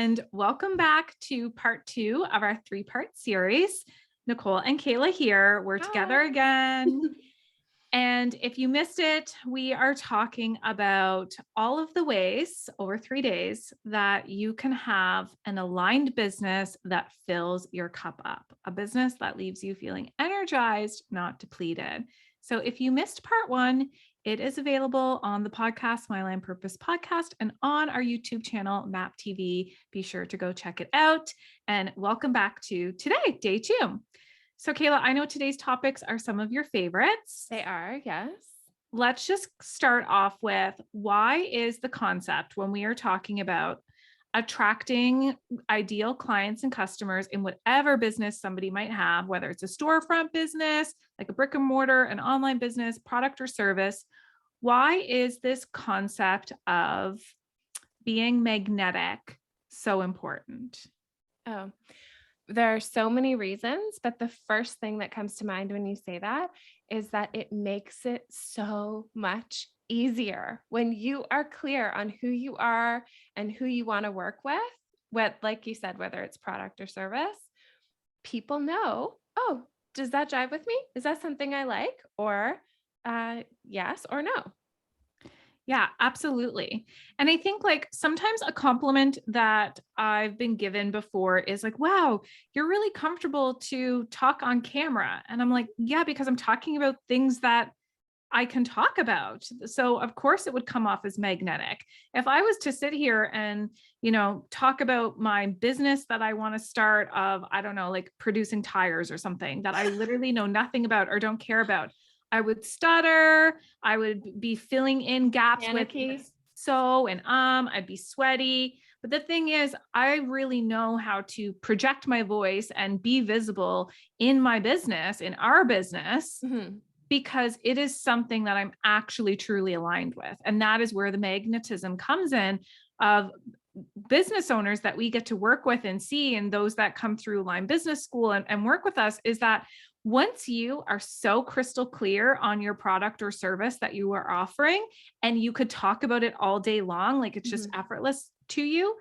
and welcome back to part 2 of our 3-part series. Nicole and Kayla here. We're together again. And if you missed it, we are talking about all of the ways over 3 days that you can have an aligned business that fills your cup up, a business that leaves you feeling energized, not depleted. So if you missed part 1, it is available on the podcast, My Aligned Purpose Podcast, and on our YouTube channel, MAP TV. Be sure to go check it out. And welcome back to today, day 2. So Kayla, I know today's topics are some of your favorites. They are, yes. Let's just start off with, why is the concept when we are talking about attracting ideal clients and customers in whatever business somebody might have, whether it's a storefront business, like a brick and mortar, an online business, product or service, why is this concept of being magnetic so important? Oh, there are so many reasons, but the first thing that comes to mind when you say that is that it makes it so much easier when you are clear on who you are and who you want to work with. What, like you said, whether it's product or service, people know, oh, does that jive with me? Is that something I like? Or yes or no. Yeah, absolutely. And I think like sometimes a compliment that I've been given before is like, wow, you're really comfortable to talk on camera. And I'm like, yeah, because I'm talking about things that I can talk about. So of course it would come off as magnetic. If I was to sit here and, talk about my business that I want to start of, I don't know, like producing tires or something that I literally know nothing about or don't care about, I would stutter. I would be filling in gaps Panicky. with so and I'd be sweaty. But the thing is, I really know how to project my voice and be visible in my business, in our business, because it is something that I'm actually truly aligned with. And that is where the magnetism comes in of business owners that we get to work with and see, and those that come through Aligned Business School and work with us, is that once you are so crystal clear on your product or service that you are offering, and you could talk about it all day long, like it's just effortless to you,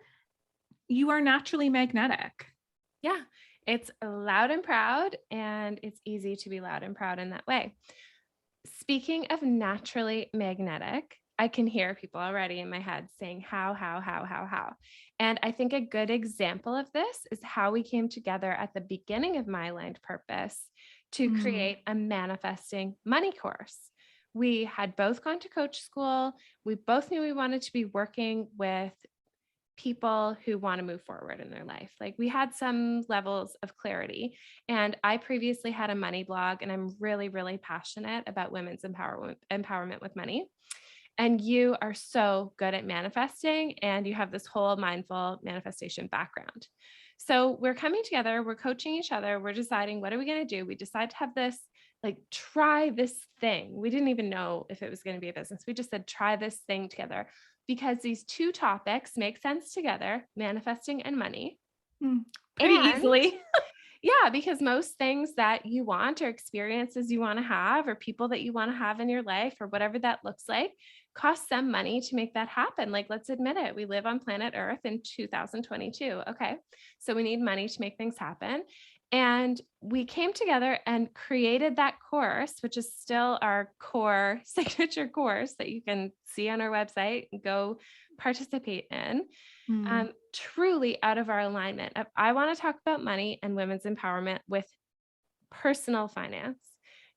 you are naturally magnetic. Yeah, it's loud and proud, and it's easy to be loud and proud in that way. Speaking of naturally magnetic, I can hear people already in my head saying how. And I think a good example of this is how we came together at the beginning of My Aligned Purpose to create a manifesting money course. We had both gone to coach school. We both knew we wanted to be working with people who want to move forward in their life. Like, we had some levels of clarity, and I previously had a money blog, and I'm really, really passionate about women's empowerment with money. And you are so good at manifesting, and you have this whole mindful manifestation background. So we're coming together, we're coaching each other, we're deciding, what are we going to do? We decide to have this, like, try this thing. We didn't even know if it was going to be a business. We just said, try this thing together, because these two topics make sense together, manifesting and money. Pretty easily. Yeah, because most things that you want, or experiences you want to have, or people that you want to have in your life, or whatever that looks like, cost some money to make that happen. Like, let's admit it. We live on planet Earth in 2022. Okay. So we need money to make things happen. And we came together and created that course, which is still our core signature course that you can see on our website and go participate in. Truly out of our alignment of, I want to talk about money and women's empowerment with personal finance.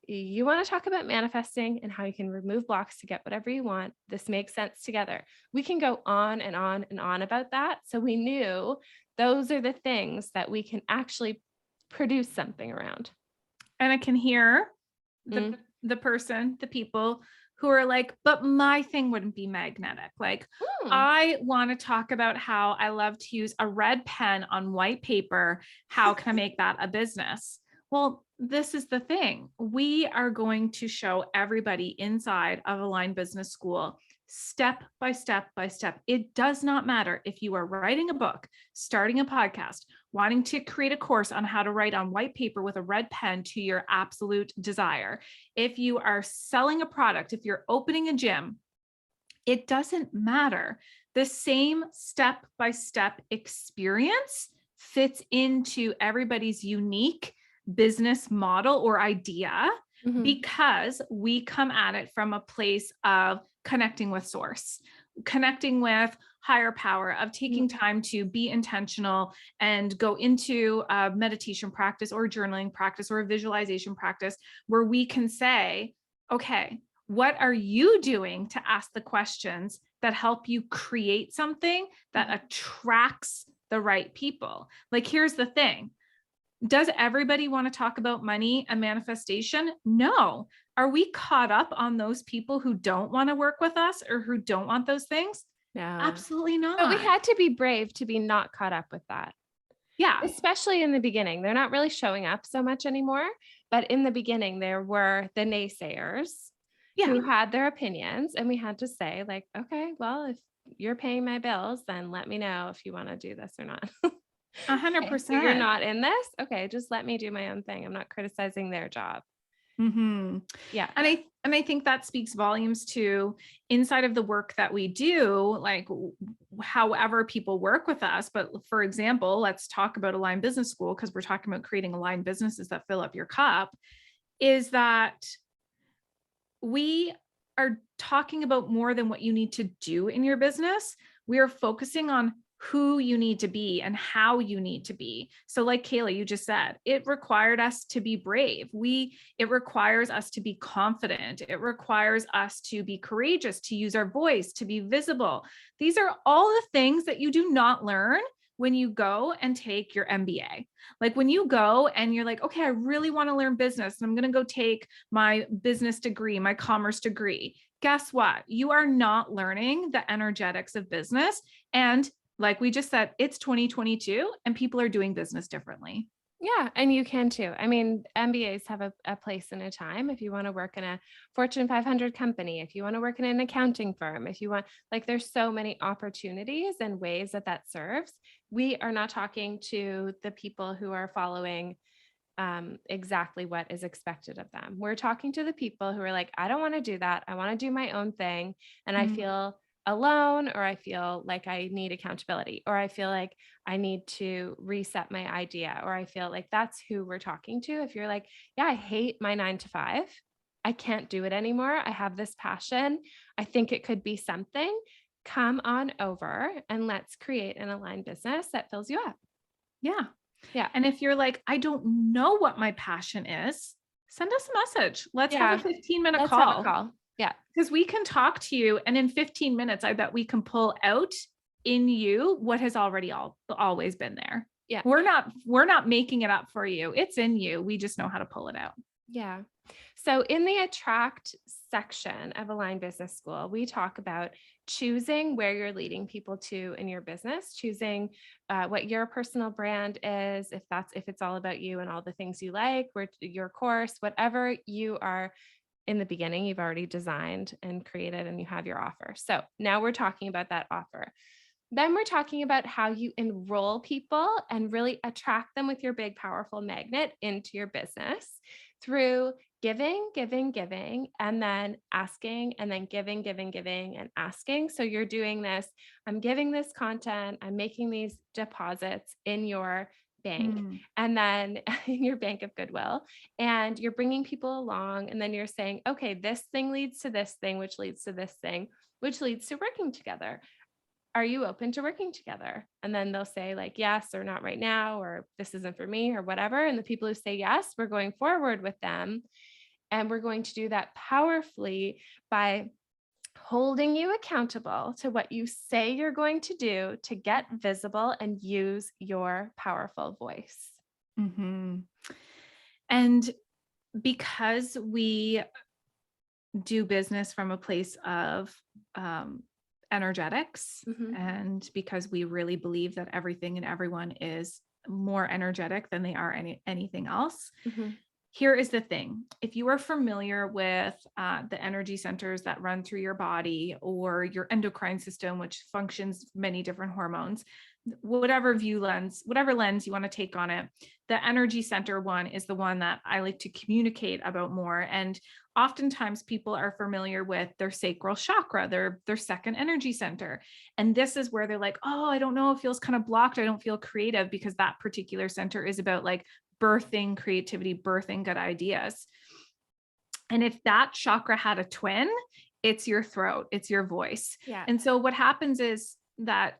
You want to talk about manifesting and how you can remove blocks to get whatever you want. This makes sense together. We can go on and on and on about that. So we knew those are the things that we can actually produce something around. And I can hear the people who are like, but my thing wouldn't be magnetic. Like, I want to talk about how I love to use a red pen on white paper. How can I make that a business? Well, this is the thing. We are going to show everybody inside of Aligned Business School, step by step by step. It does not matter if you are writing a book, starting a podcast, wanting to create a course on how to write on white paper with a red pen to your absolute desire. If you are selling a product, if you're opening a gym, It doesn't matter. The same step-by-step experience fits into everybody's unique business model or idea Mhm. because we come at it from a place of connecting with source, connecting with higher power, of taking time to be intentional and go into a meditation practice or a journaling practice or a visualization practice where we can say, okay, what are you doing to ask the questions that help you create something that attracts the right people? Like, here's the thing. Does everybody want to talk about money and manifestation? No. Are we caught up on those people who don't want to work with us or who don't want those things? No. Absolutely But we not. had to be brave to be not caught up with that, Yeah. especially in the beginning. They're not really showing up so much anymore, but in the beginning, there were the naysayers Yeah. who had their opinions, and we had to say, like, okay, well, if you're paying my bills, then let me know if you want to do this or not. Okay, so you're 100%. not in this? Okay, just let me do my own thing. I'm not criticizing their job. Mhm. Yeah. And I think that speaks volumes to inside of the work that we do, like however people work with us. But for example, let's talk about Aligned Business School because we're talking about creating aligned businesses that fill up your cup. Is that we are talking about more than what you need to do in your business. We are focusing on who you need to be and how you need to be. So like Kayla, you just said, it required us to be brave. It requires us to be confident. It requires us to be courageous, to use our voice, to be visible. These are all the things that you do not learn when you go and take your MBA. Like when you go and you're like, okay, I really want to learn business and I'm going to go take my business degree, my commerce degree. Guess what? You are not learning the energetics of business. And like we just said, it's 2022 and people are doing business differently. Yeah, and you can too. I mean, MBAs have a place and a time. If you want to work in a Fortune 500 company, if you want to work in an accounting firm, if you want, like, there's so many opportunities and ways that that serves. We are not talking to the people who are following exactly what is expected of them. We're talking to the people who are like, I don't want to do that. I want to do my own thing. And I Mm. feel alone, or I feel like I need accountability, or I feel like I need to reset my idea, or I feel like that's who we're talking to. If you're like, yeah, I hate my 9 to 5. I can't do it anymore. I have this passion. I think it could be something. Come on over and let's create an aligned business that fills you up. Yeah. Yeah. And if you're like, I don't know what my passion is, send us a message. Let's have Yeah. a 15-minute Let's have a call call. Yeah. because we can talk to you. And in 15 minutes, I bet we can pull out in you what has already always been there. Yeah. We're not making it up for you. It's in you. We just know how to pull it out. Yeah. So in the attract section of Align Business School, we talk about choosing where you're leading people to in your business, choosing what your personal brand is, if it's all about you and all the things you like, where your course, whatever you are in the beginning, you've already designed and created and you have your offer. So now we're talking about that offer. Then we're talking about how you enroll people and really attract them with your big, powerful magnet into your business through giving, giving, giving, and then asking, and then giving, giving, giving, and asking. So you're doing this, I'm giving this content, I'm making these deposits in your bank Mm. and then in your bank of goodwill, and you're bringing people along. And then you're saying, okay, this thing leads to this thing, which leads to this thing, which leads to working together. Are you open to working together? And then they'll say like, yes, or not right now, or this isn't for me, or whatever. And the people who say yes, we're going forward with them. And we're going to do that powerfully by holding you accountable to what you say you're going to do to get visible and use your powerful voice. Mhm. And because we do business from a place of energetics, Mhm. and because we really believe that everything and everyone is more energetic than they are anything else, Mhm. here is the thing. If you are familiar with the energy centers that run through your body or your endocrine system, which functions many different hormones, whatever lens you want to take on it, the energy center one is the one that I like to communicate about more. And oftentimes people are familiar with their sacral chakra, their second energy center. And this is where they're like, oh, I don't know, it feels kind of blocked. I don't feel creative, because that particular center is about like birthing creativity, birthing good ideas. And if that chakra had a twin, it's your throat, it's your voice. Yeah. And so what happens is that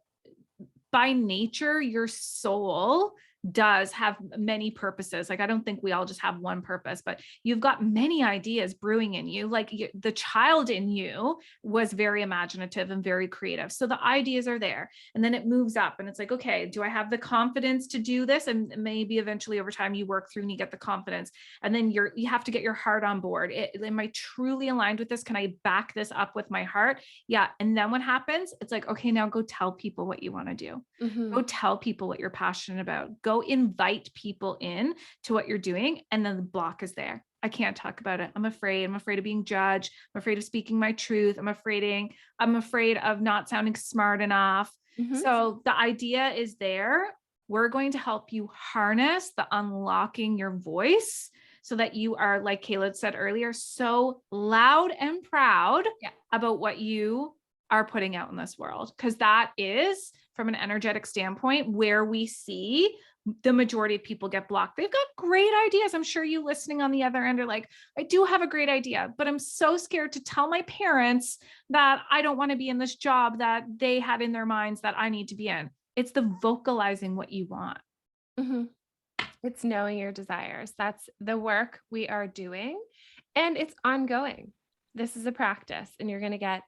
by nature, your soul does have many purposes. Like, I don't think we all just have one purpose, but you've got many ideas brewing in you. Like the child in you was very imaginative and very creative. So the ideas are there, and then it moves up and it's like, okay, do I have the confidence to do this? And maybe eventually over time you work through and you get the confidence, and then you have to get your heart on board. Am I truly aligned with this? Can I back this up with my heart? Yeah. And then what happens? It's like, okay, now go tell people what you want to do. Go tell people what you're passionate about. Go invite people in to what you're doing. And then the block is there. I can't talk about it. I'm afraid of being judged. I'm afraid of speaking my truth. I'm afraid of not sounding smart enough. So the idea is there. We're going to help you harness the unlocking your voice so that you are, like Kayla said earlier, so loud and proud about what you are putting out in this world. Because that is, from an energetic standpoint, where we see the majority of people get blocked. They've got great ideas. I'm sure you listening on the other end are like, I do have a great idea, but I'm so scared to tell my parents that I don't want to be in this job that they had in their minds that I need to be in. It's the vocalizing what you want. It's knowing your desires. That's the work we are doing, and it's ongoing. This is a practice, and you're going to get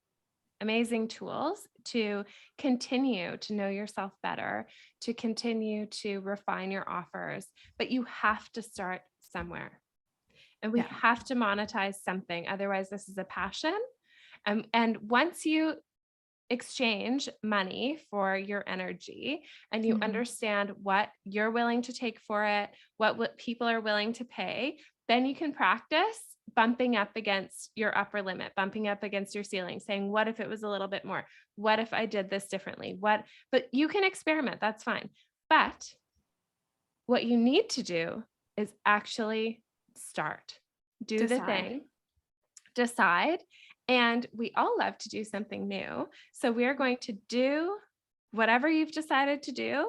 amazing tools to continue to know yourself better, to continue to refine your offers. But you have to start somewhere, and we have to monetize something. Otherwise, this is a passion. And once you exchange money for your energy and you understand what you're willing to take for it, what people are willing to pay, then you can practice bumping up against your upper limit, bumping up against your ceiling, saying, what if it was a little bit more? What if I did this differently? But you can experiment, that's fine. But what you need to do is actually start, do the thing, decide. And we all love to do something new. So we are going to do whatever you've decided to do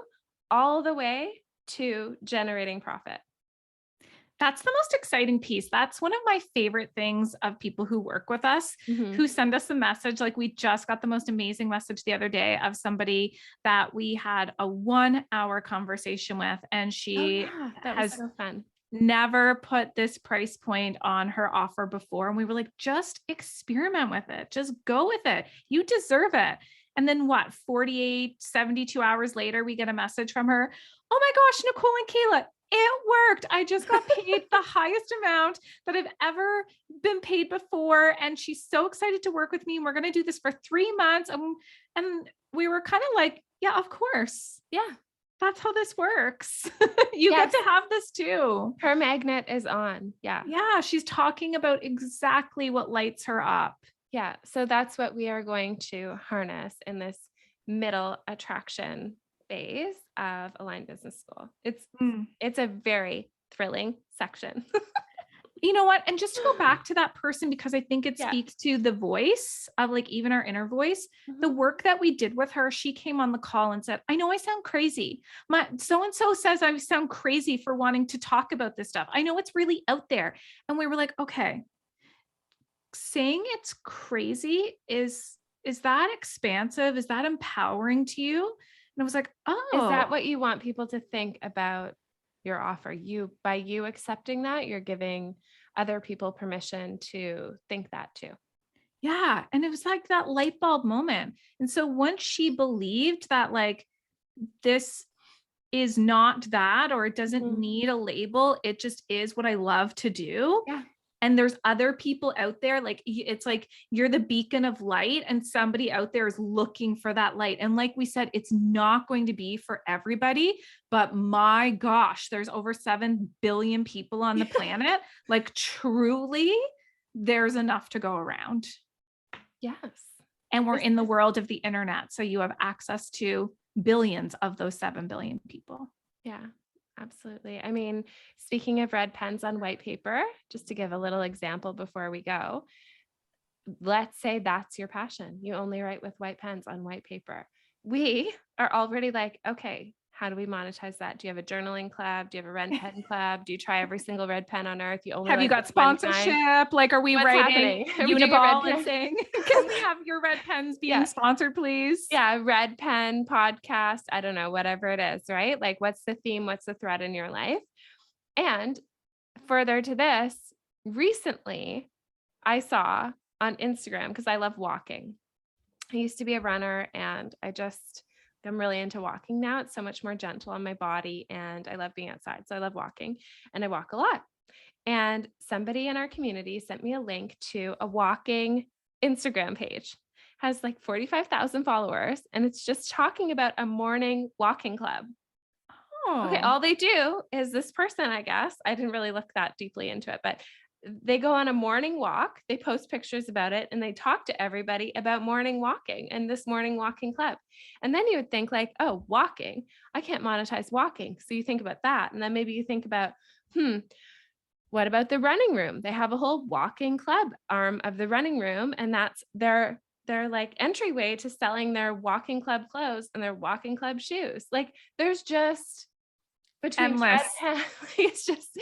all the way to generating profit. That's the most exciting piece. That's one of my favorite things of people who work with us, who send us a message. Like, we just got the most amazing message the other day of somebody that we had a 1-hour conversation with, and she has so fun. Never put this price point on her offer before. And we were like, just experiment with it. Just go with it. You deserve it. And then 48, 72 hours later, we get a message from her. Oh my gosh, Nicole and Kayla, it worked. I just got paid the highest amount that I've ever been paid before. And she's so excited to work with me. And we're going to do this for 3 months. And we were kind of like, yeah, of course. Yeah. That's how this works. You get to have this too. Her magnet is on. Yeah. Yeah. She's talking about exactly what lights her up. Yeah. So that's what we are going to harness in this middle attraction phase of Aligned Business School. It's a very thrilling section. You know what? And just to go back to that person, because I think it speaks to the voice of, like, even our inner voice, the work that we did with her. She came on the call and said, I know I sound crazy. My so-and-so says I sound crazy for wanting to talk about this stuff. I know it's really out there. And we were like, okay, saying it's crazy, is that expansive? Is that empowering to you? And I was like, oh, is that what you want people to think about your offer? By you accepting that, you're giving other people permission to think that too. Yeah. And it was like that light bulb moment. And so once she believed that, like, this is not that, or it doesn't need a label, it just is what I love to do. Yeah. and there's other people out there, like it's like you're the beacon of light and somebody out there is looking for that light. And like we said, it's not going to be for everybody, but my gosh, there's over 7 billion people on the planet. Like truly, there's enough to go around. Yes. And we're in the world of the internet. So you have access to billions of those 7 billion people. Yeah, absolutely. I mean, speaking of red pens on white paper, just to give a little example before we go, let's say that's your passion. You only write with white pens on white paper. We are already like, okay, how do we monetize that? Do you have a journaling club? Do you have a red pen club? Do you try every single red pen on earth? You only have you write got with one kind? sponsorship? Like, are we What's writing happening? Are we doing a Uniball red and pen? saying, can we have your red pens being Yeah. sponsored, please? Yeah, red pen podcast. I don't know, whatever it is, right? Like, what's the theme? What's the thread in your life? And further to this, recently I saw on Instagram, because I love walking. I used to be a runner and I'm really into walking now. It's so much more gentle on my body and I love being outside. So I love walking and I walk a lot. And somebody in our community sent me a link to a walking Instagram page. Has like 45,000 followers and it's just talking about a morning walking club. Okay, all they do is this person, I guess, I didn't really look that deeply into it, but they go on a morning walk, they post pictures about it, and they talk to everybody about morning walking and this morning walking club. And then you would think like, oh, walking, I can't monetize walking. So you think about that. And then maybe you think about, what about the running room? They have a whole walking club arm of the running room, and that's their like entryway to selling their walking club clothes and their walking club shoes. Like there's just between endless. It's just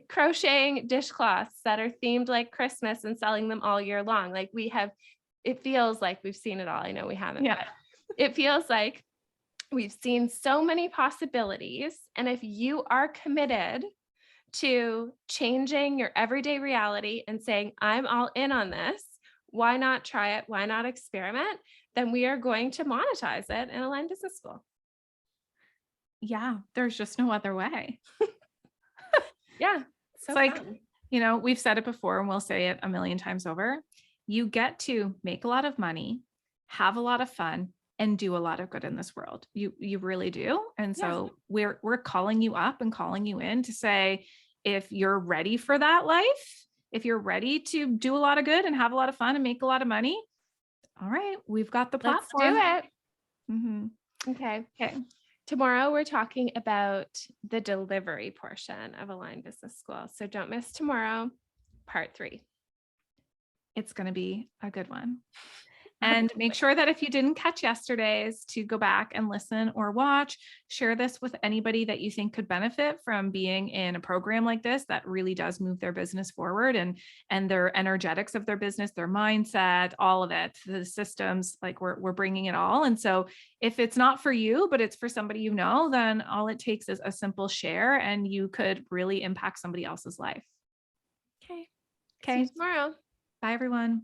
crocheting dishcloths that are themed like Christmas and selling them all year long. Like it feels like we've seen it all. I know we haven't, but it feels like we've seen so many possibilities. And if you are committed to changing your everyday reality and saying, I'm all in on this, why not try it? Why not experiment? Then we are going to monetize it in Align Business School. Yeah, there's just no other way. Yeah. So it's like, we've said it before and we'll say it a million times over. You get to make a lot of money, have a lot of fun, and do a lot of good in this world. You really do. And so we're calling you up and calling you in to say, if you're ready for that life, if you're ready to do a lot of good and have a lot of fun and make a lot of money, all right, we've got the platform. Let's do it. Mm-hmm. Okay. Tomorrow, we're talking about the delivery portion of Align Business School. So don't miss tomorrow, part 3. It's going to be a good one. And make sure that if you didn't catch yesterday's, to go back and listen or watch, share this with anybody that you think could benefit from being in a program like this that really does move their business forward and their energetics of their business, their mindset, all of it, the systems, like we're bringing it all. And so if it's not for you, but it's for somebody you know, then all it takes is a simple share and you could really impact somebody else's life. Okay. Okay. See you tomorrow. Bye, everyone.